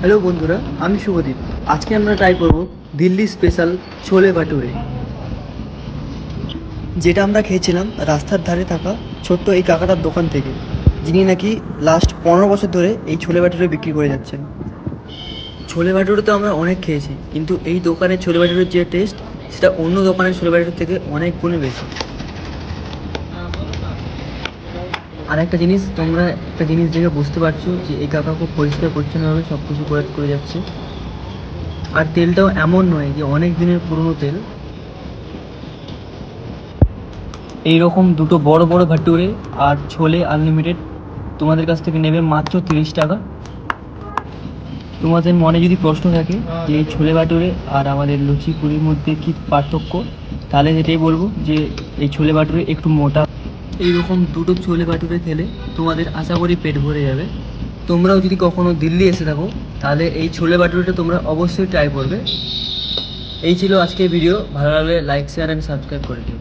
Hello বন্ধুরা, আমি শুভদীপ। আজকে আমরা ট্রাই করব দিল্লি স্পেশাল ছোলে ভাটুরে, যেটা আমরা খেয়েছিলাম রাস্তার ধারে থাকা ছোট্ট এই কাকাটার দোকান থেকে, যিনি নাকি লাস্ট 15 বছর ধরে এই ছোলে ভাটুরে বিক্রি করে যাচ্ছেন। ছোলে ভাটুরে তো আমরা অনেক খেয়েছি, কিন্তু এই দোকানের ছোলে ভাটুরের যে টেস্ট, সেটা অন্য দোকানের ছোলে ভাটুরের থেকে অনেক গুণে বেশি। আর একটা জিনিস, তোমরা একটা জিনিস দেখে বুঝতে পারছো যে এই কাকা খুব পরিষ্কার পরিচ্ছন্নভাবে সব কিছু করে যাচ্ছে। আর তেলটাও এমন নয় যে অনেক দিনের পুরনো তেল। এইরকম দুটো বড় বড় ভাটুরে আর ছোলে আনলিমিটেড তোমাদের কাছ থেকে নেবে মাত্র 30 টাকা। তোমাদের মনে যদি প্রশ্ন থাকে যে এই ছোলে ভাটুরে আর আমাদের লুচি পুরির মধ্যে কী পার্থক্য, তাহলে এটাই বলবো যে এই ছোলে ভাটুরে একটু মোটা। এইরকম দুটো ছোলে ভাটুরে খেলে তোমাদের আশা করি পেট ভরে যাবে। তোমরাও যদি কখনো দিল্লি এসে থাকো, তাহলে এই ছোলে ভাটুরেটা তোমরা অবশ্যই ট্রাই করবে। এই ছিল আজকের ভিডিও। ভালো লাগলে লাইক, শেয়ার অ্যান্ড সাবস্ক্রাইব করে দিও।